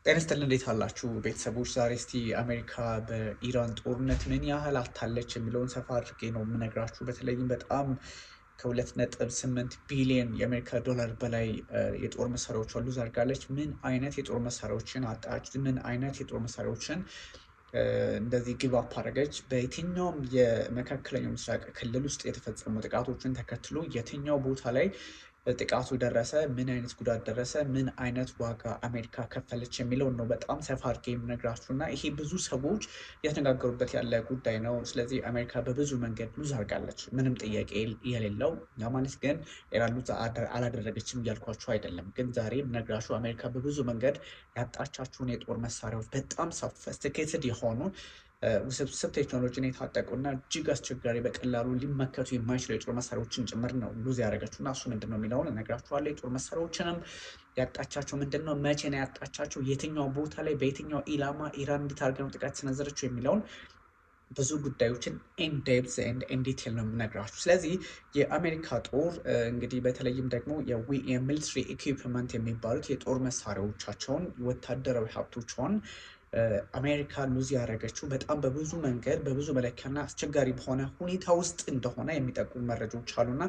ጤና ይስጥልን እንዴት አላችሁ ቤተሰቦች? ዛሬ እስቲ አሜሪካ በኢራን ጦርነት ምን ያህል አታለች የሚለውን ሰፋ አድርጌ ነው የምነግራችሁ። በተለይም በጣም ከ2.8 ቢሊዮን የአሜሪካ ዶላር በላይ የጦር መሳሪያዎቿን ሉዝ አድርጋለች። ምን አይነት የጦር መሳሪያዎችን አጣች? ምን አይነት የጦር መሳሪያዎችን እንደዚህ ጊቭ አፕ አደረገች? በየትኛውም የመካከለኛው ምስራቅ ክልል ውስጥ የተፈጸሙ ጥቃቶችን ተከትሎ የትኛው ቦታ ላይ ጥቃቱ ደረሰ? ምን አይነት ጉዳት ደረሰ? ምን አይነት ዋጋ አሜሪካ ከፈለች የሚለውን ነው በጣም ሰፋ አድርጌ የምነግራችሁ እና ይሄ ብዙ ሰዎች እየተነጋገሩበት ያለ ጉዳይ ነው። ስለዚህ አሜሪካ በብዙ መንገድ ሉዝ አድርጋለች፣ ምንም ጥያቄ የሌለው። ያ ማለት ግን ኢራን ሉዝ አላደረገችም እያልኳችሁ አይደለም። ግን ዛሬ የምነግራችሁ አሜሪካ በብዙ መንገድ ያጣቻቸውን የጦር መሳሪያዎች በጣም ሶፊስቲኬትድ የሆኑ ውስብስብ ቴክኖሎጂን የታጠቁና እጅግ አስቸጋሪ በቀላሉ ሊመከቱ የማይችሉ የጦር መሳሪያዎችን ጭምር ነው ሉዝ ያደረገችው እና እሱ ምንድን ነው የሚለውን እነግራችኋለሁ። የጦር መሳሪያዎችንም ያጣቻቸው ምንድን ነው፣ መቼ ነው ያጣቻቸው፣ የትኛው ቦታ ላይ በየትኛው ኢላማ ኢራን እንዴት አድርጋ ነው ጥቃት ሰነዘረችው የሚለውን ብዙ ጉዳዮችን ኢንዴፕዝ ኤንድ ኢንዲቴል ነው የምነግራችሁ። ስለዚህ የአሜሪካ ጦር እንግዲህ በተለይም ደግሞ የሚሊትሪ ኢኩፕመንት የሚባሉት የጦር መሳሪያዎቻቸውን ወታደራዊ ሀብቶቿን አሜሪካ ሉዝ ያደረገችው በጣም በብዙ መንገድ በብዙ መለኪያና አስቸጋሪ በሆነ ሁኔታ ውስጥ እንደሆነ የሚጠቁሙ መረጃዎች አሉና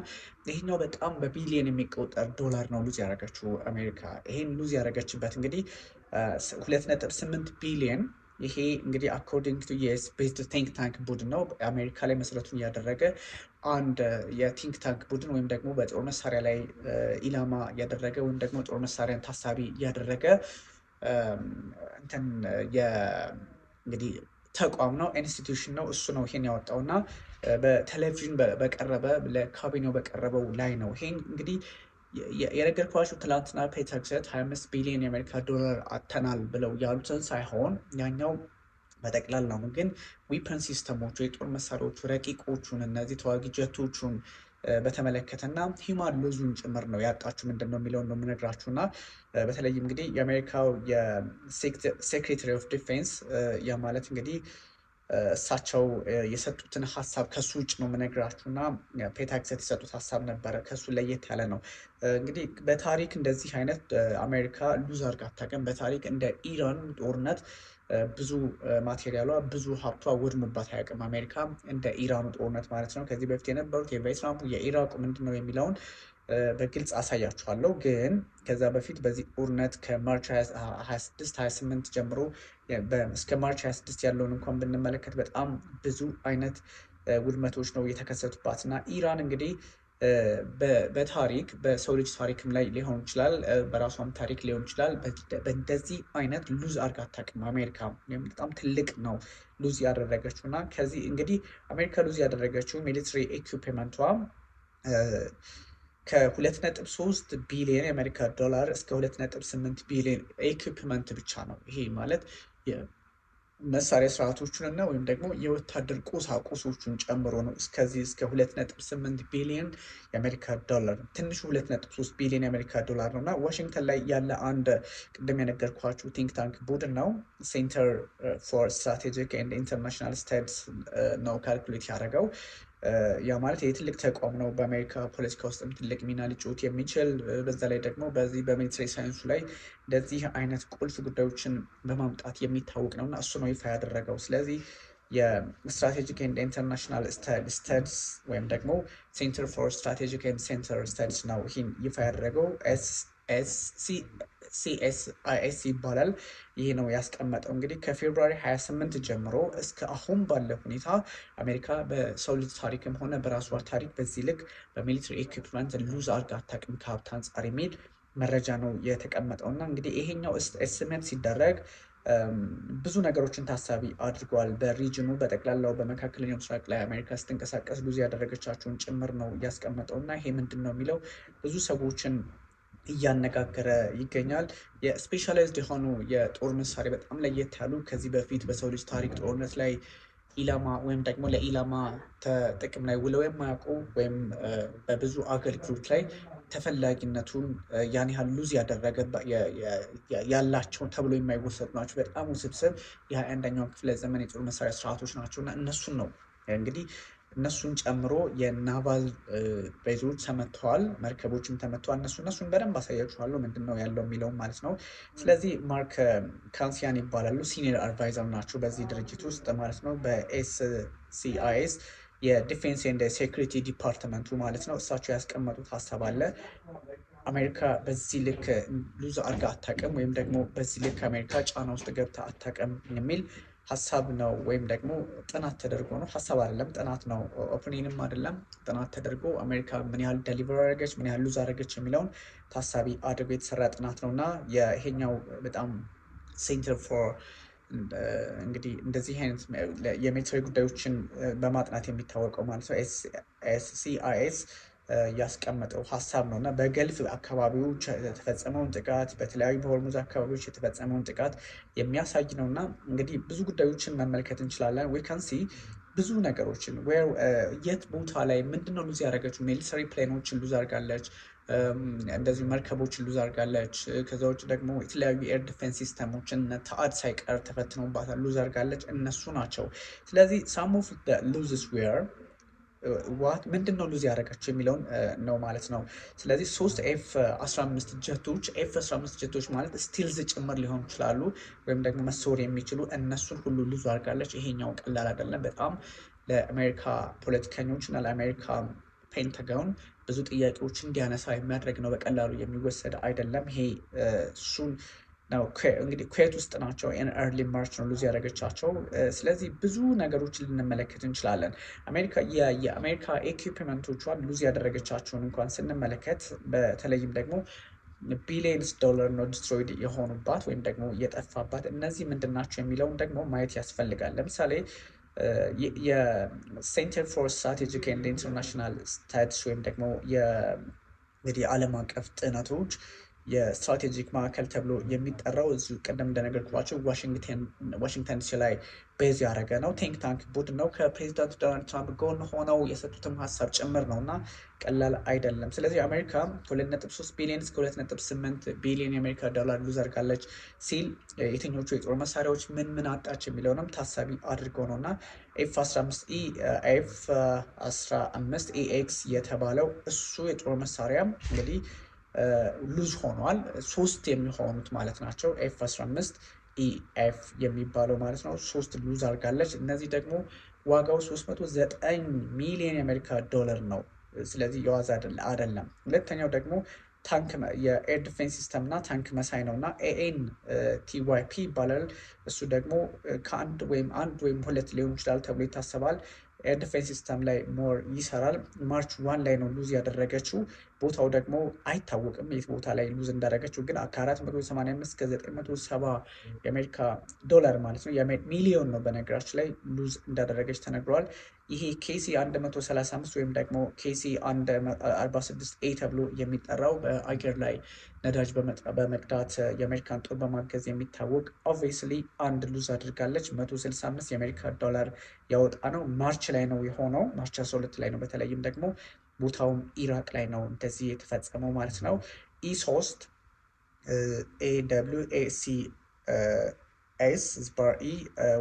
ይሄኛው በጣም በቢሊዮን የሚቆጠር ዶላር ነው ሉዝ ያደረገችው አሜሪካ። ይሄን ሉዝ ያደረገችበት እንግዲህ 2.8 ቢሊዮን ይሄ እንግዲህ አኮርዲንግ ቱ ዩኤስ ቤዝድ ቲንክ ታንክ ቡድን ነው። አሜሪካ ላይ መሰረቱን እያደረገ አንድ የቲንክ ታንክ ቡድን ወይም ደግሞ በጦር መሳሪያ ላይ ኢላማ እያደረገ ወይም ደግሞ ጦር መሳሪያን ታሳቢ እያደረገ እንትን እንግዲህ ተቋም ነው፣ ኢንስቲትዩሽን ነው። እሱ ነው ይሄን ያወጣው እና በቴሌቪዥን በቀረበ ለካቢኔው በቀረበው ላይ ነው። ይሄን እንግዲህ የነገርኳችሁ ትላንትና ፔታክሰት 25 ቢሊዮን የአሜሪካ ዶላር አተናል ብለው ያሉትን ሳይሆን ያኛው በጠቅላላ ነው። ግን ዊፐን ሲስተሞቹ የጦር መሳሪያዎቹ ረቂቆቹን እነዚህ ተዋጊ ጀቶቹን በተመለከተና ሂውማን ሉዙን ጭምር ነው ያጣችሁ ምንድን ነው የሚለውን ነው የምነግራችሁ እና በተለይም እንግዲህ የአሜሪካው የሴክሬታሪ ኦፍ ዲፌንስ ያ ማለት እንግዲህ እሳቸው የሰጡትን ሀሳብ ከሱ ውጭ ነው የምነግራችሁ እና ፔታክሰት የሰጡት ሀሳብ ነበረ ከሱ ለየት ያለ ነው። እንግዲህ በታሪክ እንደዚህ አይነት አሜሪካ ሉዝ አድርጋ አታውቅም። በታሪክ እንደ ኢራን ጦርነት ብዙ ማቴሪያሏ ብዙ ሀብቷ ወድሞባት አያውቅም አሜሪካ እንደ ኢራኑ ጦርነት ማለት ነው። ከዚህ በፊት የነበሩት የቬትናሙ የኢራቁ ምንድን ነው የሚለውን በግልጽ አሳያችኋለሁ። ግን ከዛ በፊት በዚህ ጦርነት ከማርች 26 28 ጀምሮ እስከ ማርች 26 ያለውን እንኳን ብንመለከት በጣም ብዙ አይነት ውድመቶች ነው የተከሰቱባት እና ኢራን እንግዲህ በታሪክ በሰው ልጅ ታሪክም ላይ ሊሆን ይችላል፣ በራሷም ታሪክ ሊሆን ይችላል። በእንደዚህ አይነት ሉዝ አድርጋ አታውቅም አሜሪካ። በጣም ትልቅ ነው ሉዝ ያደረገችው እና ከዚህ እንግዲህ አሜሪካ ሉዝ ያደረገችው ሚሊትሪ ኢኩፕመንቷ ከ2.3 ቢሊዮን የአሜሪካ ዶላር እስከ 2.8 ቢሊዮን ኢኩፕመንት ብቻ ነው። ይሄ ማለት መሳሪያ ስርዓቶቹን እና ወይም ደግሞ የወታደር ቁሳቁሶቹን ጨምሮ ነው። እስከዚህ እስከ 2.8 ቢሊዮን የአሜሪካ ዶላር ትንሹ 2.3 ቢሊዮን የአሜሪካ ዶላር ነው እና ዋሽንግተን ላይ ያለ አንድ ቅድም የነገርኳችሁ ቲንክ ታንክ ቡድን ነው፣ ሴንተር ፎር ስትራቴጂክ ኤንድ ኢንተርናሽናል ስተዲስ ነው ካልኩሌት ያደረገው። ያ ማለት የትልቅ ተቋም ነው። በአሜሪካ ፖለቲካ ውስጥም ትልቅ ሚና ሊጫወት የሚችል በዛ ላይ ደግሞ በዚህ በሚሊትሪ ሳይንሱ ላይ እንደዚህ አይነት ቁልፍ ጉዳዮችን በማምጣት የሚታወቅ ነው እና እሱ ነው ይፋ ያደረገው። ስለዚህ የስትራቴጂክ ኤንድ ኢንተርናሽናል ስተዲስ ወይም ደግሞ ሴንተር ፎር ስትራቴጂክ ኤንድ ሴንተር ስተዲስ ነው ይህን ይፋ ያደረገው። CSIS ይባላል። ይህ ነው ያስቀመጠው። እንግዲህ ከፌብሩዋሪ 28 ጀምሮ እስከ አሁን ባለ ሁኔታ አሜሪካ በሰው ልጅ ታሪክም ሆነ በራሷ ታሪክ በዚህ ልክ በሚሊትሪ ኢኩፕመንት ሉዝ አድርጋ አታውቅም ከሀብት አንጻር የሚል መረጃ ነው የተቀመጠው እና እንግዲህ ይሄኛው ኤስቲሜት ሲደረግ ብዙ ነገሮችን ታሳቢ አድርገዋል። በሪጅኑ በጠቅላላው በመካከለኛው ምስራቅ ላይ አሜሪካ ስትንቀሳቀስ ሉዝ ያደረገቻቸውን ጭምር ነው እያስቀመጠው እና ይሄ ምንድን ነው የሚለው ብዙ ሰዎችን እያነጋገረ ይገኛል። የስፔሻላይዝድ የሆኑ የጦር መሳሪያ በጣም ለየት ያሉ ከዚህ በፊት በሰው ልጅ ታሪክ ጦርነት ላይ ኢላማ ወይም ደግሞ ለኢላማ ጥቅም ላይ ውለው የማያውቁ ወይም በብዙ አገልግሎት ላይ ተፈላጊነቱን ያን ያህል ሉዝ ያደረገ ያላቸው ተብሎ የማይወሰዱ ናቸው። በጣም ውስብስብ የ21ኛው ክፍለ ዘመን የጦር መሳሪያ ስርዓቶች ናቸው እና እነሱን ነው እንግዲህ እነሱን ጨምሮ የናቫል ቤዞች ተመተዋል፣ መርከቦችም ተመተዋል። እነሱን በደንብ አሳያችኋለሁ ምንድን ነው ያለው የሚለውም ማለት ነው። ስለዚህ ማርክ ካንሲያን ይባላሉ። ሲኒየር አድቫይዘር ናቸው በዚህ ድርጅት ውስጥ ማለት ነው፣ በኤስሲአይኤስ የዲፌንስ ኤንድ ሴኩሪቲ ዲፓርትመንቱ ማለት ነው። እሳቸው ያስቀመጡት ሀሳብ አለ። አሜሪካ በዚህ ልክ ሉዝ አድርጋ አታውቅም፣ ወይም ደግሞ በዚህ ልክ አሜሪካ ጫና ውስጥ ገብታ አታውቅም የሚል ሀሳብ ነው። ወይም ደግሞ ጥናት ተደርጎ ነው፣ ሀሳብ አይደለም ጥናት ነው፣ ኦፒኒየንም አይደለም። ጥናት ተደርጎ አሜሪካ ምን ያህል ደሊቨር አደረገች፣ ምን ያህል ሉዝ አደረገች የሚለውን ታሳቢ አድርጎ የተሰራ ጥናት ነው እና ይሄኛው በጣም ሴንተር ፎር እንግዲህ እንደዚህ አይነት የሚሊተሪ ጉዳዮችን በማጥናት የሚታወቀው ማለት ነው ኤስሲአይኤስ ያስቀመጠው ሀሳብ ነው እና በገልፍ አካባቢዎች የተፈጸመውን ጥቃት፣ በተለያዩ በሆርሙዝ አካባቢዎች የተፈጸመውን ጥቃት የሚያሳይ ነው እና እንግዲህ ብዙ ጉዳዮችን መመልከት እንችላለን። ዌካንሲ ብዙ ነገሮችን የት ቦታ ላይ ምንድነው ሉዝ ያደረገችው? ሚሊተሪ ፕሌኖችን ሉዝ አድርጋለች፣ እንደዚሁ መርከቦችን ሉዝ አድርጋለች። ከዛ ውጭ ደግሞ የተለያዩ ኤር ዲፌንስ ሲስተሞችን ተአድ ሳይቀር ተፈትነውባታል፣ ሉዝ አድርጋለች። እነሱ ናቸው። ስለዚህ ሳም ኦፍ ሉዝስ ዌር ምንድን ነው ሉዝ ያደረጋቸው የሚለውን ነው ማለት ነው። ስለዚህ 3 ኤፍ-15 ጀቶች ኤፍ-15 ጀቶች ማለት ስቲልዝ ጭምር ሊሆኑ ይችላሉ፣ ወይም ደግሞ መሰወር የሚችሉ እነሱን ሁሉ ሉዝ አድርጋለች። ይሄኛው ቀላል አይደለም። በጣም ለአሜሪካ ፖለቲከኞች እና ለአሜሪካ ፔንታጎን ብዙ ጥያቄዎች እንዲያነሳ የሚያደርግ ነው። በቀላሉ የሚወሰድ አይደለም። ይሄ እሱን ነው። እንግዲህ ኩዌት ውስጥ ናቸው። ኤርሊ ማርች ነው ሉዝ ያደረገቻቸው። ስለዚህ ብዙ ነገሮችን ልንመለከት እንችላለን። የአሜሪካ ኤኩፕመንቶቿን ሉዝ ያደረገቻቸውን እንኳን ስንመለከት በተለይም ደግሞ ቢሊየንስ ዶላር ነው ዲስትሮይድ የሆኑባት ወይም ደግሞ የጠፋባት። እነዚህ ምንድን ናቸው የሚለውን ደግሞ ማየት ያስፈልጋል። ለምሳሌ የሴንተር ፎር ስትራቴጂክ ኤንድ ኢንተርናሽናል ስታዲስ ወይም ደግሞ እንግዲህ ዓለም አቀፍ ጥናቶች የስትራቴጂክ ማዕከል ተብሎ የሚጠራው እዚሁ ቀደም እንደነገርኳቸው ዋሽንግተን ዲሲ ላይ ቤዝ ያደረገ ነው። ቲንክ ታንክ ቡድን ነው። ከፕሬዚዳንት ዶናልድ ትራምፕ ጎን ሆነው የሰጡትም ሀሳብ ጭምር ነው እና ቀላል አይደለም። ስለዚህ አሜሪካ 2.3 ቢሊዮን እስከ 2.8 ቢሊዮን የአሜሪካ ዶላር ሉዝ አድርጋለች ሲል የትኞቹ የጦር መሳሪያዎች ምን አጣች የሚለውንም ታሳቢ አድርገው ነው እና ኤፍ-15 ኢኤክስ የተባለው እሱ የጦር መሳሪያም እንግዲህ ሉዝ ሆኗል። 3 የሚሆኑት ማለት ናቸው። ኤፍ-15 ኢኤፍ የሚባለው ማለት ነው 3 ሉዝ አድርጋለች። እነዚህ ደግሞ ዋጋው 309 ሚሊዮን የአሜሪካ ዶላር ነው። ስለዚህ የዋዛ አይደለም። ሁለተኛው ደግሞ ታንክ የኤር ዲፌንስ ሲስተም እና ታንክ መሳይ ነው እና AN/TYP ይባላል። እሱ ደግሞ ከአንድ ወይም 2 ሊሆን ይችላል ተብሎ ይታሰባል። ኤር ዲፌንስ ሲስተም ላይ ሞር ይሰራል። ማርች 1 ላይ ነው ሉዝ ያደረገችው። ቦታው ደግሞ አይታወቅም የት ቦታ ላይ ሉዝ እንዳደረገችው፣ ግን ከ485 እስከ 970 የአሜሪካ ዶላር ማለት ነው ሚሊዮን ነው በነገራችን ላይ ሉዝ እንዳደረገች ተነግሯል። ይሄ KC 135 ወይም ደግሞ KC 146A ተብሎ የሚጠራው በአየር ላይ ነዳጅ በመቅዳት የአሜሪካን ጦር በማገዝ የሚታወቅ ኦብቪየስሊ አንድ ሉዝ አድርጋለች። 165 የአሜሪካ ዶላር ያወጣ ነው። ማርች ላይ ነው የሆነው፣ ማርች 12 ላይ ነው። በተለይም ደግሞ ቦታውም ኢራቅ ላይ ነው እንደዚህ የተፈጸመው ማለት ነው። E3 AWACS ዝባር E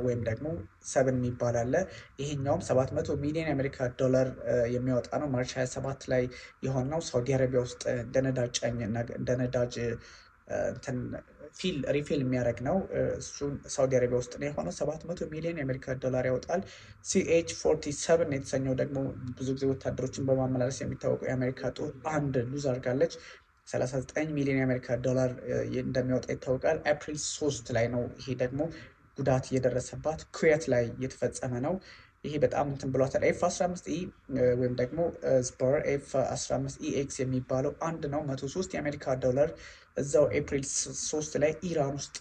ወይም ደግሞ 7 የሚባል አለ። ይሄኛውም 700 ሚሊዮን የአሜሪካ ዶላር የሚያወጣ ነው። ማርች 27 ላይ የሆነው ሳውዲ አረቢያ ውስጥ እንደ ነዳጅ ሪፊል የሚያደርግ ነው። እሱን ሳውዲ አረቢያ ውስጥ ነው የሆነው። 700 ሚሊዮን የአሜሪካ ዶላር ያወጣል። CH-47 የተሰኘው ደግሞ ብዙ ጊዜ ወታደሮችን በማመላለስ የሚታወቀው የአሜሪካ ጦር አንድ ሉዝ አድርጋለች። 39 ሚሊዮን የአሜሪካ ዶላር እንደሚያወጣ ይታወቃል። ኤፕሪል 3 ላይ ነው ይሄ ደግሞ ጉዳት የደረሰባት ኩዌት ላይ የተፈጸመ ነው። ይሄ በጣም እንትን ብሏታል። ኤፍ-15E ወይም ደግሞ ዝባር ኤፍ-15 ኢኤክስ የሚባለው አንድ ነው። 103 የአሜሪካ ዶላር እዛው ኤፕሪል 3 ላይ ኢራን ውስጥ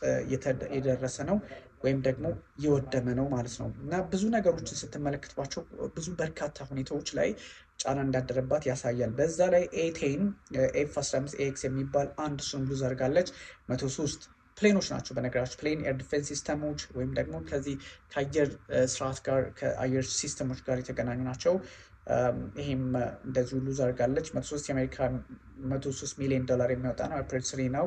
የደረሰ ነው ወይም ደግሞ የወደመ ነው ማለት ነው። እና ብዙ ነገሮችን ስትመለከቷቸው ብዙ በርካታ ሁኔታዎች ላይ ጫና እንዳደረባት ያሳያል። በዛ ላይ ኤቴን ኤፍ-15 ኤክስ የሚባል አንድ እሱን ሉዝ አድርጋለች። 103 ፕሌኖች ናቸው በነገራችን ፕሌን ኤር ዲፌንስ ሲስተሞች ወይም ደግሞ ከዚህ ከአየር ስርዓት ጋር ከአየር ሲስተሞች ጋር የተገናኙ ናቸው። ይሄም እንደዚሁ ሉዝ አድርጋለች። 103 ሚሊዮን ዶላር የሚያወጣ ነው። ኤፕሪል 3 ነው።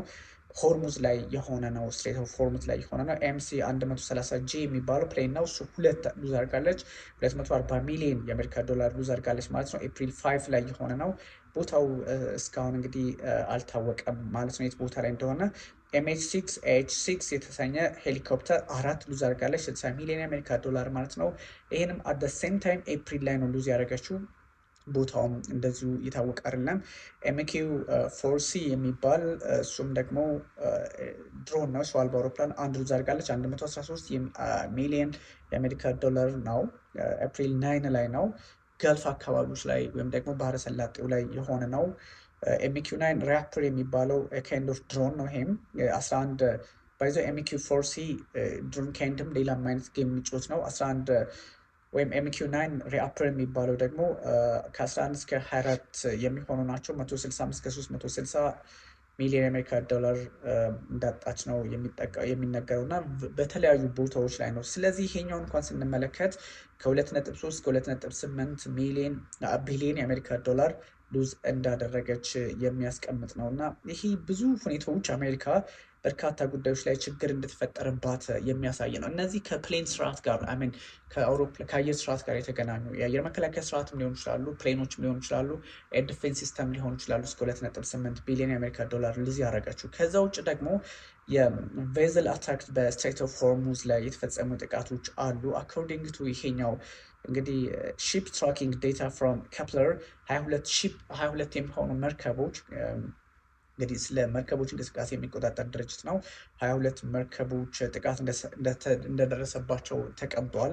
ሆርሙዝ ላይ የሆነ ነው። ስትሬት ኦፍ ሆርሙዝ ላይ የሆነ ነው። ኤምሲ 130 ጂ የሚባለው ፕሌን ነው። እሱ 2 ሉዝ አድርጋለች። 240 ሚሊዮን የአሜሪካ ዶላር ሉዝ አድርጋለች ማለት ነው። ኤፕሪል 5 ላይ የሆነ ነው። ቦታው እስካሁን እንግዲህ አልታወቀም ማለት ነው የት ቦታ ላይ እንደሆነ። MH6 የተሰኘ ሄሊኮፕተር 4 ሉዝ አድርጋለች 60 ሚሊዮን የአሜሪካ ዶላር ማለት ነው። ይህንም አት ደ ሴም ታይም ኤፕሪል ላይ ነው ሉዝ ያደረገችው። ቦታውም እንደዚሁ የታወቀ አይደለም። MQ-4C የሚባል እሱም ደግሞ ድሮን ነው፣ ሰው አልባ አውሮፕላን አንድ ሉዝ አድርጋለች 113 ሚሊዮን የአሜሪካ ዶላር ነው። ኤፕሪል 9 ላይ ነው። ገልፍ አካባቢዎች ላይ ወይም ደግሞ ባህረ ሰላጤው ላይ የሆነ ነው። MQ-9 ሪያፕተር የሚባለው ካይንድ ኦፍ ድሮን ነው። ይሄም 11 ባይዘው MQ-4C ድሮን ካይንድም ሌላም አይነት ጌም የሚጫወት ነው። 11 ወይም MQ-9 ሪአፕተር የሚባለው ደግሞ ከ11 እስከ 24 የሚሆኑ ናቸው። 165 እስከ 360 ሚሊዮን የአሜሪካ ዶላር እንዳጣች ነው የሚነገረው እና በተለያዩ ቦታዎች ላይ ነው። ስለዚህ ይሄኛውን እንኳን ስንመለከት ከ2.3 እስከ 2.8 ቢሊዮን የአሜሪካ ዶላር ሉዝ እንዳደረገች የሚያስቀምጥ ነው እና ይሄ ብዙ ሁኔታዎች አሜሪካ በርካታ ጉዳዮች ላይ ችግር እንድትፈጠርባት የሚያሳይ ነው። እነዚህ ከፕሌን ስርዓት ጋር ከአየር ስርዓት ጋር የተገናኙ የአየር መከላከያ ስርዓትም ሊሆኑ ይችላሉ፣ ፕሌኖችም ሊሆኑ ይችላሉ፣ ዲፌንስ ሲስተም ሊሆኑ ይችላሉ። እስከ 2.8 ቢሊዮን የአሜሪካ ዶላር ሉዝ ያደረገችው። ከዛ ውጭ ደግሞ የቬዘል አታክ በስትሬት ኦፍ ሆርሙዝ ላይ የተፈጸሙ ጥቃቶች አሉ። አኮርዲንግ ቱ ይሄኛው እንግዲህ ሺፕ ትራኪንግ ዴታ ፍሮም ከፕለር 22 የሚሆኑ መርከቦች እንግዲህ ስለ መርከቦች እንቅስቃሴ የሚቆጣጠር ድርጅት ነው። 22 መርከቦች ጥቃት እንደደረሰባቸው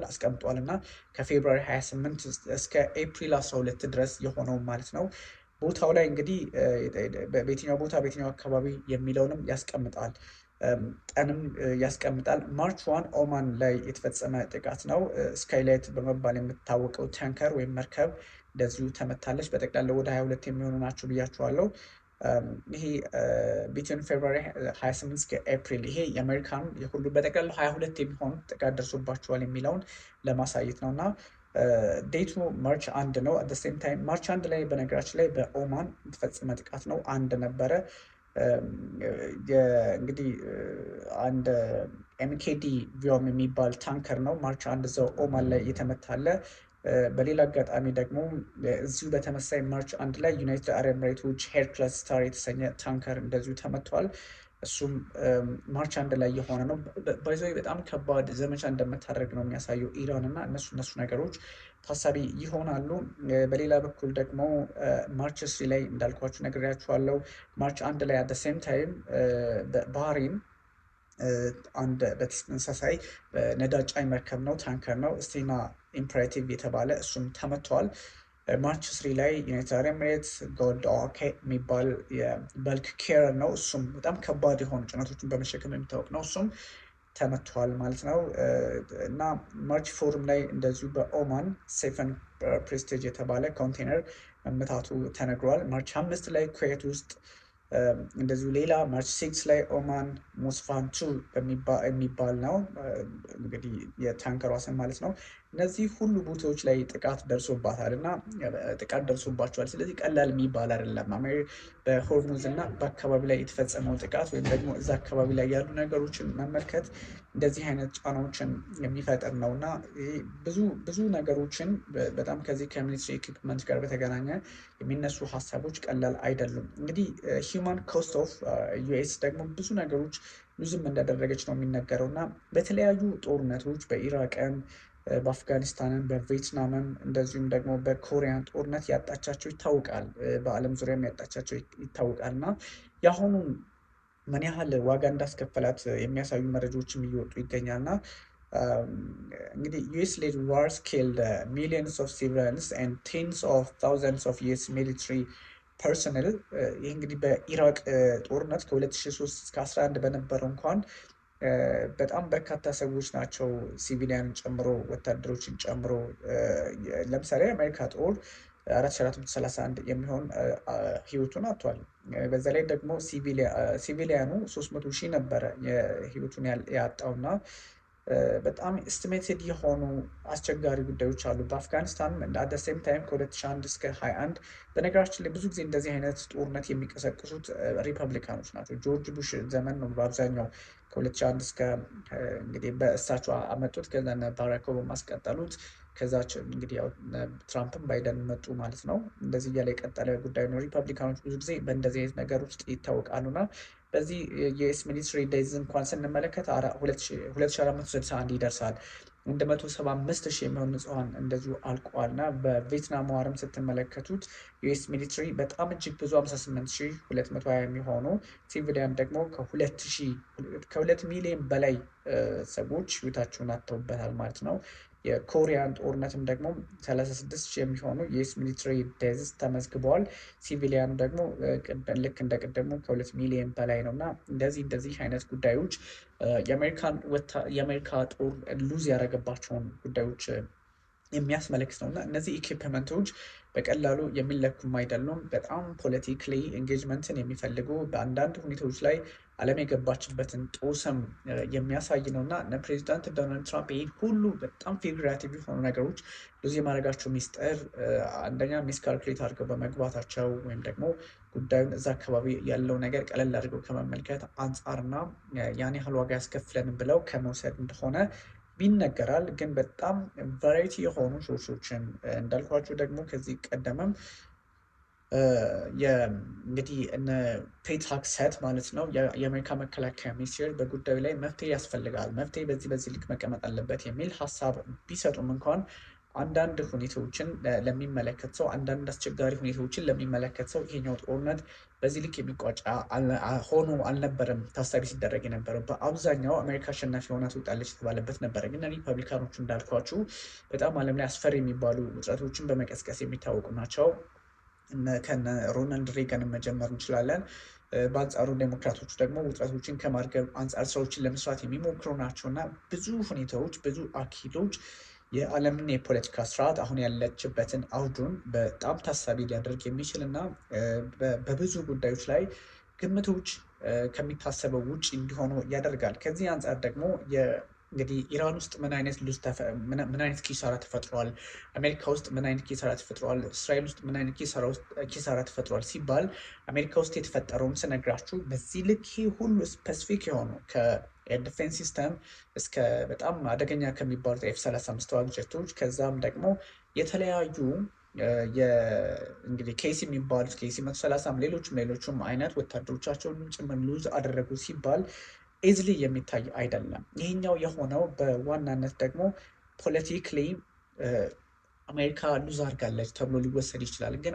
አስቀምጧል እና ከፌብሩዋሪ 28 እስከ ኤፕሪል 12 ድረስ የሆነው ማለት ነው። ቦታው ላይ እንግዲህ በየትኛው ቦታ በየትኛው አካባቢ የሚለውንም ያስቀምጣል፣ ቀንም ያስቀምጣል። ማርች 1 ኦማን ላይ የተፈጸመ ጥቃት ነው። ስካይላይት በመባል የምትታወቀው ታንከር ወይም መርከብ እንደዚሁ ተመታለች። በጠቅላላ ወደ 22 የሚሆኑ ናቸው ብያቸዋለሁ። ይሄ ቢትዊን ፌብሩዋሪ 28 እስከ ኤፕሪል ይሄ የአሜሪካን የሁሉ በጠቅላላ 22 የሚሆኑ ጥቃት ደርሶባቸዋል የሚለውን ለማሳየት ነው እና ዴቱ ማርች 1 ነው። አት ሴም ታይም ማርች 1 ላይ በነገራችን ላይ በኦማን የተፈጸመ ጥቃት ነው። አንድ ነበረ እንግዲህ አንድ MKD ቪዮም የሚባል ታንከር ነው ማርች 1 እዛው ኦማን ላይ የተመታለ። በሌላ አጋጣሚ ደግሞ እዚሁ በተመሳይ ማርች 1 ላይ ዩናይትድ አረብ ኤሚሬቶች ሄርክለስ ስታር የተሰኘ ታንከር እንደዚሁ ተመቷል። እሱም ማርች 1 ላይ የሆነ ነው። ባይዘ በጣም ከባድ ዘመቻ እንደምታደርግ ነው የሚያሳየው ኢራን እና እነሱ ነገሮች ታሳቢ ይሆናሉ። በሌላ በኩል ደግሞ ማርች 3 ላይ እንዳልኳችሁ ነግሬያችኋለሁ። ማርች 1 ላይ አት ሴም ታይም ባህሬን አንድ በተመሳሳይ ነዳጅ ጫኝ መርከብ ነው፣ ታንከር ነው፣ ስቴና ኢምፐሬቲቭ የተባለ እሱም ተመቷል። ማርች 3 ላይ ዩናይትድ አረብ ኤሚሬትስ ጎልድ የሚባል የበልክ ኬረር ነው። እሱም በጣም ከባድ የሆኑ ጭነቶችን በመሸከም የሚታወቅ ነው። እሱም ተመቷል ማለት ነው እና ማርች 4 ላይ እንደዚሁ በኦማን ሴፈን ፕሬስቴጅ የተባለ ኮንቴነር መመታቱ ተነግሯል። ማርች 5 ላይ ኩዌት ውስጥ እንደዚሁ ሌላ ማርች 6 ላይ ኦማን ሞስፋን 2 የሚባል ነው እንግዲህ የታንከሯ ስም ማለት ነው። እነዚህ ሁሉ ቦታዎች ላይ ጥቃት ደርሶባታል እና ጥቃት ደርሶባቸዋል። ስለዚህ ቀላል የሚባል አይደለም። በሆርሙዝ እና በአካባቢ ላይ የተፈጸመው ጥቃት ወይም ደግሞ እዛ አካባቢ ላይ ያሉ ነገሮችን መመልከት እንደዚህ አይነት ጫናዎችን የሚፈጥር ነው እና ብዙ ነገሮችን በጣም ከዚህ ከሚሊትሪ ኢኩፕመንት ጋር በተገናኘ የሚነሱ ሀሳቦች ቀላል አይደሉም። እንግዲህ ሂውማን ኮስት ኦፍ ዩኤስ ደግሞ ብዙ ነገሮች ሉዝም እንዳደረገች ነው የሚነገረው እና በተለያዩ ጦርነቶች በኢራቅም በአፍጋኒስታንም በቪየትናምም እንደዚሁም ደግሞ በኮሪያን ጦርነት ያጣቻቸው ይታወቃል። በዓለም ዙሪያም ያጣቻቸው ይታወቃል እና የአሁኑ ምን ያህል ዋጋ እንዳስከፈላት የሚያሳዩ መረጃዎችም እየወጡ ይገኛል እና እንግዲህ ዩኤስ ሌድ ዋርስ ኪልድ ሚሊየንስ ኦፍ ሲቪሊያንስ ኤንድ ቴንስ ኦፍ ታውዘንድስ ኦፍ ዩኤስ ሚሊትሪ ፐርሰናል። ይህ እንግዲህ በኢራቅ ጦርነት ከ2003 እስከ 11 በነበረው እንኳን በጣም በርካታ ሰዎች ናቸው ሲቪሊያንን ጨምሮ ወታደሮችን ጨምሮ። ለምሳሌ የአሜሪካ ጦር 4431 የሚሆን ህይወቱን አጥቷል። በዛ ላይ ደግሞ ሲቪሊያኑ 300,000 ነበረ ህይወቱን ያጣውና በጣም ኤስቲሜትድ የሆኑ አስቸጋሪ ጉዳዮች አሉ። በአፍጋኒስታንም አት ዘ ሴም ታይም ከ2001 እስከ 21 በነገራችን ላይ ብዙ ጊዜ እንደዚህ አይነት ጦርነት የሚቀሰቅሱት ሪፐብሊካኖች ናቸው። ጆርጅ ቡሽ ዘመን ነው በአብዛኛው ከ2001 እስከ እንግዲህ በእሳቸው አመጡት። ከዛ ባራክ ኦባማ ማስቀጠሉት። ከዛች እንግዲህ ያው ትራምፕም ባይደን መጡ ማለት ነው። እንደዚህ እያለ የቀጠለ ጉዳይ ነው። ሪፐብሊካኖች ብዙ ጊዜ በእንደዚህ አይነት ነገር ውስጥ ይታወቃሉና በዚህ የዩኤስ ሚሊትሪ ዴይዝ እንኳን ስንመለከት 2461 ይደርሳል። 175,000 የሚሆኑ ንጹሐን እንደዚሁ አልቀዋል እና በቪየትናም ዋርም ስትመለከቱት ዩኤስ ሚሊትሪ በጣም እጅግ ብዙ 58,220 የሚሆኑ ሲቪሊያን ደግሞ ከ2 ሚሊዮን በላይ ሰዎች ህይወታቸውን አጥተውበታል ማለት ነው። የኮሪያን ጦርነትም ደግሞ 36,000 የሚሆኑ የዩኤስ ሚሊትሪ ዴዝስ ተመዝግበዋል። ሲቪሊያኑ ደግሞ ልክ እንደቀደሙ ከ2 ሚሊዮን በላይ ነው እና እንደዚህ አይነት ጉዳዮች የአሜሪካ ጦር ሉዝ ያደረገባቸውን ጉዳዮች የሚያስመለክት ነው እና እነዚህ ኢኩፕመንቶች በቀላሉ የሚለኩም አይደሉም። በጣም ፖለቲካሊ ኤንጌጅመንትን የሚፈልጉ በአንዳንድ ሁኔታዎች ላይ ዓለም የገባችበትን ጦስም የሚያሳይ ነው እና ፕሬዚዳንት ዶናልድ ትራምፕ ይህ ሁሉ በጣም ፊግሬቲቭ የሆኑ ነገሮች ብዙ የማድረጋቸው ሚስጥር አንደኛ ሚስካልኩሌት አድርገው በመግባታቸው ወይም ደግሞ ጉዳዩን እዛ አካባቢ ያለው ነገር ቀለል አድርገው ከመመልከት አንጻርና ያን ያህል ዋጋ ያስከፍለን ብለው ከመውሰድ እንደሆነ ይነገራል። ግን በጣም ቫራይቲ የሆኑ ሶርሶችን እንዳልኳቸው ደግሞ ከዚህ ቀደምም እንግዲህ ፔት ሄግሴት ማለት ነው የአሜሪካ መከላከያ ሚኒስቴር በጉዳዩ ላይ መፍትሄ ያስፈልጋል፣ መፍትሄ በዚህ ልክ መቀመጥ አለበት የሚል ሀሳብ ቢሰጡም እንኳን አንዳንድ ሁኔታዎችን ለሚመለከት ሰው አንዳንድ አስቸጋሪ ሁኔታዎችን ለሚመለከት ሰው ይሄኛው ጦርነት በዚህ ልክ የሚቋጫ ሆኖ አልነበረም ታሳቢ ሲደረግ የነበረው። በአብዛኛው አሜሪካ አሸናፊ ሆና ትወጣለች የተባለበት ነበረ። ግን ሪፐብሊካኖቹ እንዳልኳችሁ በጣም ዓለም ላይ አስፈሪ የሚባሉ ውጥረቶችን በመቀስቀስ የሚታወቁ ናቸው። ከነ ሮናልድ ሬገንን መጀመር እንችላለን። በአንጻሩ ዴሞክራቶቹ ደግሞ ውጥረቶችን ከማርገብ አንጻር ስራዎችን ለመስራት የሚሞክሩ ናቸው እና ብዙ ሁኔታዎች ብዙ አካሄዶች የዓለምን የፖለቲካ ስርዓት አሁን ያለችበትን አውዱን በጣም ታሳቢ ሊያደርግ የሚችል እና በብዙ ጉዳዮች ላይ ግምቶች ከሚታሰበው ውጭ እንዲሆኑ ያደርጋል። ከዚህ አንጻር ደግሞ እንግዲህ ኢራን ውስጥ ምን አይነት ኪሳራ ተፈጥሯል፣ አሜሪካ ውስጥ ምን አይነት ኪሳራ ተፈጥሯል፣ እስራኤል ውስጥ ምን አይነት ኪሳራ ተፈጥሯል ሲባል አሜሪካ ውስጥ የተፈጠረውን ስነግራችሁ በዚህ ልክ ሁሉ ስፔሲፊክ የሆኑ ከዲፌንስ ሲስተም እስከ በጣም አደገኛ ከሚባሉት F-35 ተዋጊ ጀቶች ከዛም ደግሞ የተለያዩ እንግዲህ ኬሲ የሚባሉት ኬሲ 130 ሌሎችም አይነት ወታደሮቻቸውን ጭምር ሉዝ አደረጉ ሲባል ኢዝሊ የሚታይ አይደለም። ይሄኛው የሆነው በዋናነት ደግሞ ፖለቲካሊ አሜሪካ ሉዝ አድርጋለች ተብሎ ሊወሰድ ይችላል። ግን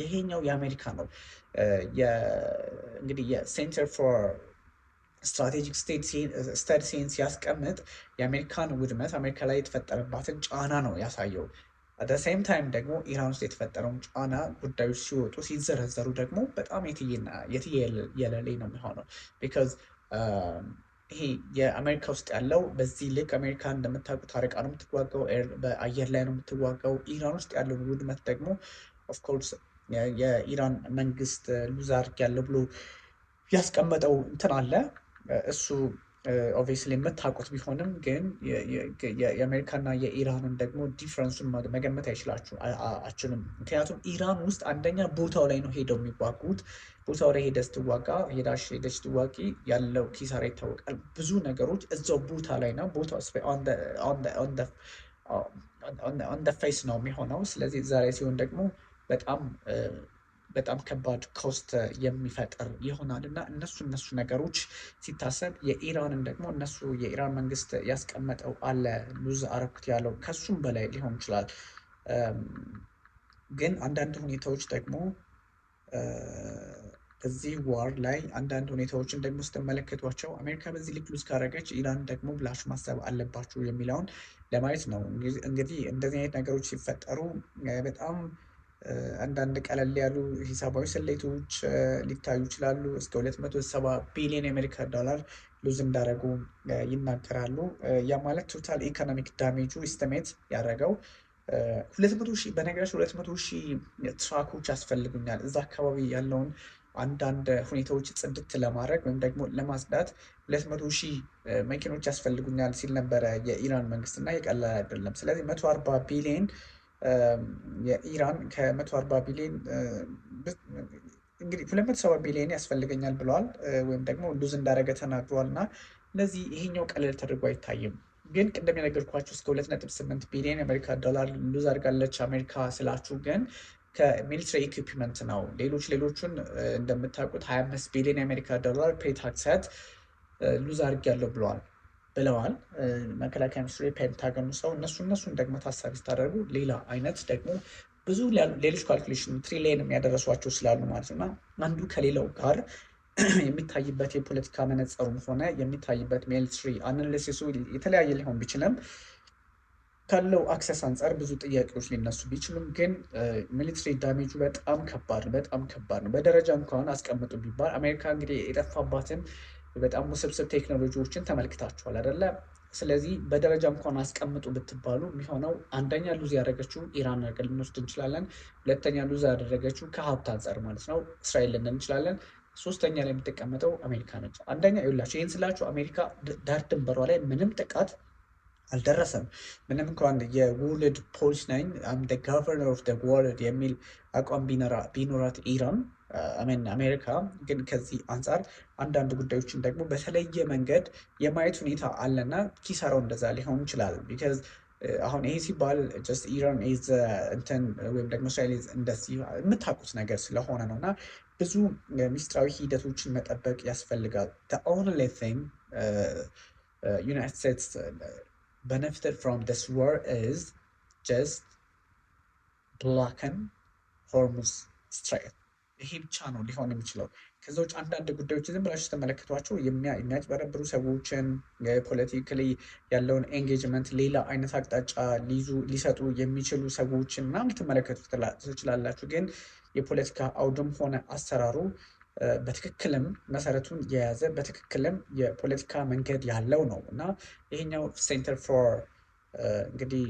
ይሄኛው የአሜሪካ ነው። እንግዲህ የሴንተር ፎር ስትራቴጂክ ስተዲስ ሲያስቀምጥ የአሜሪካን ውድመት አሜሪካ ላይ የተፈጠረባትን ጫና ነው ያሳየው። አት ሴም ታይም ደግሞ ኢራን ውስጥ የተፈጠረውን ጫና ጉዳዮች ሲወጡ ሲዘረዘሩ ደግሞ በጣም የትየለሌ ነው የሚሆነው። ቢካዝ ይሄ የአሜሪካ ውስጥ ያለው በዚህ ልክ አሜሪካ እንደምታውቁት ታርቃ ነው የምትዋጋው፣ በአየር ላይ ነው የምትዋጋው። ኢራን ውስጥ ያለው ውድመት ደግሞ ኦፍኮርስ የኢራን መንግስት ሉዝ አድርጊያለሁ ብሎ ያስቀመጠው እንትን አለ። እሱ ኦብቪየስሊ የምታውቁት ቢሆንም ግን የአሜሪካና የኢራንን ደግሞ ዲፍረንሱን መገመት አችልም። ምክንያቱም ኢራን ውስጥ አንደኛ ቦታው ላይ ነው ሄደው የሚዋጉት። ቦታው ላይ ሄደች ትዋጊ ያለው ኪሳራ ይታወቃል። ብዙ ነገሮች እዛው ቦታ ላይ ነው። ቦታው ኦን ደ ፌስ ነው የሚሆነው። ስለዚህ እዛ ላይ ሲሆን ደግሞ በጣም ከባድ ኮስት የሚፈጥር ይሆናል እና እነሱ ነገሮች ሲታሰብ የኢራንን ደግሞ የኢራን መንግስት ያስቀመጠው አለ ሉዝ አረኩት ያለው ከሱም በላይ ሊሆን ይችላል። ግን አንዳንድ ሁኔታዎች ደግሞ እዚህ ዋር ላይ አንዳንድ ሁኔታዎችን ደግሞ ስትመለከቷቸው አሜሪካ በዚህ ልክ ሉዝ ካረገች ኢራን ደግሞ ብላችሁ ማሰብ አለባችሁ የሚለውን ለማየት ነው። እንግዲህ እንደዚህ አይነት ነገሮች ሲፈጠሩ በጣም አንዳንድ ቀለል ያሉ ሂሳባዊ ስሌቶች ሊታዩ ይችላሉ። እስከ 270 ቢሊዮን የአሜሪካ ዶላር ሉዝ እንዳደረጉ ይናገራሉ። ያ ማለት ቶታል ኢኮኖሚክ ዳሜጁ ኢስቲሜት ያደረገው 200,000 በነገራችን 200,000 ትራኮች ያስፈልጉኛል እዛ አካባቢ ያለውን አንዳንድ ሁኔታዎች ጽድት ለማድረግ ወይም ደግሞ ለማጽዳት 200,000 መኪኖች ያስፈልጉኛል ሲል ነበረ የኢራን መንግስት እና የቀላል አይደለም። ስለዚህ 140 ቢሊዮን የኢራን ከ140 ቢሊዮን እንግዲህ 270 ቢሊዮን ያስፈልገኛል ብለዋል ወይም ደግሞ ሉዝ እንዳደረገ ተናግረዋል። እና እነዚህ ይሄኛው ቀለል ተደርጎ አይታይም። ግን ቅድም የነገርኳችሁ እስከ 2.8 ቢሊዮን የአሜሪካ ዶላር ሉዝ አድርጋለች አሜሪካ ስላችሁ ግን ከሚሊትሪ ኢኩፕመንት ነው። ሌሎቹን እንደምታውቁት 25 ቢሊዮን የአሜሪካ ዶላር ፔታክሰት ሉዝ አድርጊያለሁ ብለዋል መከላከያ ሚኒስትሩ ፔንታገኑ ሰው። እነሱን ደግሞ ታሳቢ ስታደርጉ ሌላ አይነት ደግሞ ብዙ ሌሎች ካልኩሌሽን ትሪሊየን የሚያደረሷቸው ስላሉ ማለት ነው። አንዱ ከሌላው ጋር የሚታይበት የፖለቲካ መነጽሩም ሆነ የሚታይበት ሚሊትሪ አናሊሲሱ የተለያየ ሊሆን ቢችልም ካለው አክሰስ አንጻር ብዙ ጥያቄዎች ሊነሱ ቢችሉም ግን ሚሊትሪ ዳሜጁ በጣም ከባድ ነው። በደረጃ እንኳን አስቀምጡ ቢባል አሜሪካ እንግዲህ የጠፋባትን በጣም ውስብስብ ቴክኖሎጂዎችን ተመልክታችኋል አይደለ? ስለዚህ በደረጃ እንኳን አስቀምጡ ብትባሉ የሚሆነው አንደኛ ሉዝ ያደረገችው ኢራን አድርገን ልንወስድ እንችላለን። ሁለተኛ ሉዝ ያደረገችው ከሀብት አንጻር ማለት ነው እስራኤል ልንል እንችላለን። ሶስተኛ ላይ የምትቀመጠው አሜሪካ ነች። አንደኛ ይኸውላችሁ ይህን ስላችሁ አሜሪካ ዳር ድንበሯ ላይ ምንም ጥቃት አልደረሰም። ምንም እንኳን የወርልድ ፖሊስ ነኝ ገቨርነር ኦፍ ወርልድ የሚል አቋም ቢኖራት ኢራን አሜሪካ ግን ከዚህ አንጻር አንዳንድ ጉዳዮችን ደግሞ በተለየ መንገድ የማየት ሁኔታ አለና ኪሳራው እንደዛ ሊሆን ይችላል። ቢካዝ አሁን ይሄ ሲባል ጀስት ኢራን እንትን ወይም ደግሞ እስራኤል እንደዚህ የምታውቁት ነገር ስለሆነ ነው እና ብዙ ሚስጥራዊ ሂደቶችን መጠበቅ ያስፈልጋል። only thing United States benefited from this war is just blocken Hormuz Strait. ይሄ ብቻ ነው ሊሆን የሚችለው። ከዛ ውጭ አንዳንድ ጉዳዮች ዝም ብላችሁ ተመለከቷቸው የሚያጭበረብሩ ሰዎችን የፖለቲካሊ ያለውን ኤንጌጅመንት ሌላ አይነት አቅጣጫ ሊሰጡ የሚችሉ ሰዎችን ምናምን ልትመለከቱ ትችላላችሁ። ግን የፖለቲካ አውድም ሆነ አሰራሩ በትክክልም መሰረቱን የያዘ በትክክልም የፖለቲካ መንገድ ያለው ነው እና ይሄኛው ሴንተር ፎር እንግዲህ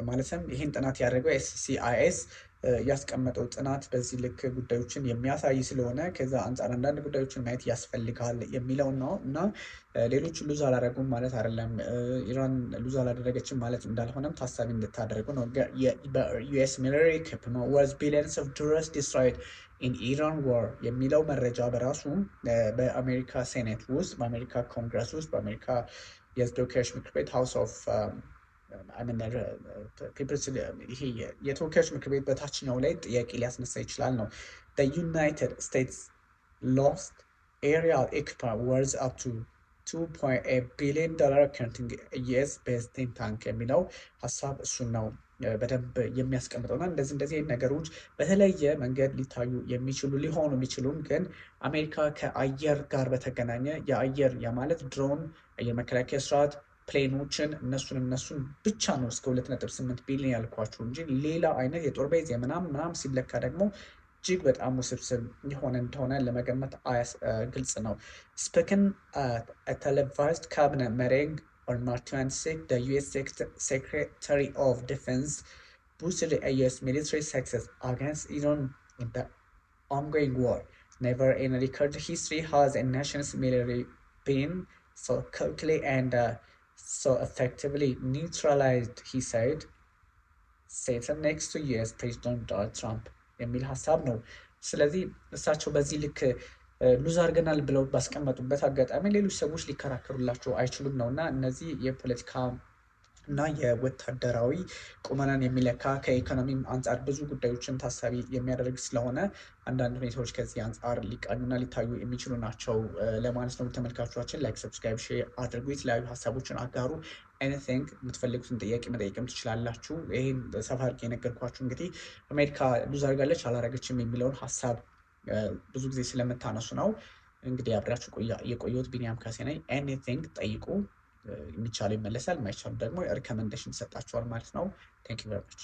ማለትም ይህን ጥናት ያደረገው SCIS ያስቀመጠው ጥናት በዚህ ልክ ጉዳዮችን የሚያሳይ ስለሆነ ከዛ አንጻር አንዳንድ ጉዳዮችን ማየት ያስፈልጋል የሚለው ነው እና ሌሎች ሉዝ አላደረጉም ማለት አይደለም። ኢራን ሉዝ አላደረገችም ማለት እንዳልሆነም ታሳቢ እንድታደርጉ ነው። በዩኤስ ሚሊተሪ ኢኩፕመንት was billions of dollars destroyed in Iran war የሚለው መረጃ በራሱ በአሜሪካ ሴኔት ውስጥ በአሜሪካ ኮንግረስ ውስጥ በአሜሪካ የህዝብ ተወካዮች ምክር ቤት ሃውስ ኦፍ የተወካዮች ምክር ቤት በታችኛው ላይ ጥያቄ ሊያስነሳ ይችላል ነው። The United States lost aerial equipment worth up to $2.8 billion counting US based think tank የሚለው ሀሳብ እሱን ነው በደንብ የሚያስቀምጠው እና እንደዚህ ነገሮች በተለየ መንገድ ሊታዩ የሚችሉ ሊሆኑ የሚችሉም ግን አሜሪካ ከአየር ጋር በተገናኘ የአየር ማለት ድሮን አየር መከላከያ ስርዓት ፕሌኖችን እነሱን ብቻ ነው እስከ 2.8 ቢሊዮን ያልኳችሁ እንጂ ሌላ አይነት የጦር ቤዝ የምናምን ሲለካ ደግሞ እጅግ በጣም ውስብስብ የሆነ እንደሆነ ለመገመት ግልጽ ነው። Speaking at a televised cabinet meeting on March 26, the US Secretary of Defense boosted the US military success against Iran in the ongoing war. Never in recorded history has a nation's military been so quickly and so effectively neutralized, he said, sitting next to US President Donald Trump የሚል ሀሳብ ነው። ስለዚህ እሳቸው በዚህ ልክ ሉዝ አድርገናል ብለው ባስቀመጡበት አጋጣሚ ሌሎች ሰዎች ሊከራከሩላቸው አይችሉም ነው እና እነዚህ የፖለቲካ እና የወታደራዊ ቁመናን የሚለካ ከኢኮኖሚም አንጻር ብዙ ጉዳዮችን ታሳቢ የሚያደርግ ስለሆነ አንዳንድ ሁኔታዎች ከዚህ አንጻር ሊቃኙና ሊታዩ የሚችሉ ናቸው ለማለት ነው። ተመልካቾቻችን ላይክ፣ ሰብስክራይብ፣ ሼር አድርጉ። የተለያዩ ሀሳቦችን አጋሩ። ኤኒቲንግ የምትፈልጉትን ጥያቄ መጠየቅም ትችላላችሁ። ይህን ሰፋ አድርጌ የነገርኳችሁ እንግዲህ አሜሪካ ሉዝ አድርጋለች አላረገችም የሚለውን ሀሳብ ብዙ ጊዜ ስለምታነሱ ነው። እንግዲህ አብራችሁ የቆየሁት ቢኒያም ካሴ ነኝ። ኤኒቲንግ ጠይቁ። የሚቻለው ይመለሳል፣ የማይቻሉ ደግሞ ሪኮመንዴሽን ይሰጣቸዋል ማለት ነው። ቴንክ ዩ ቨሪ ማች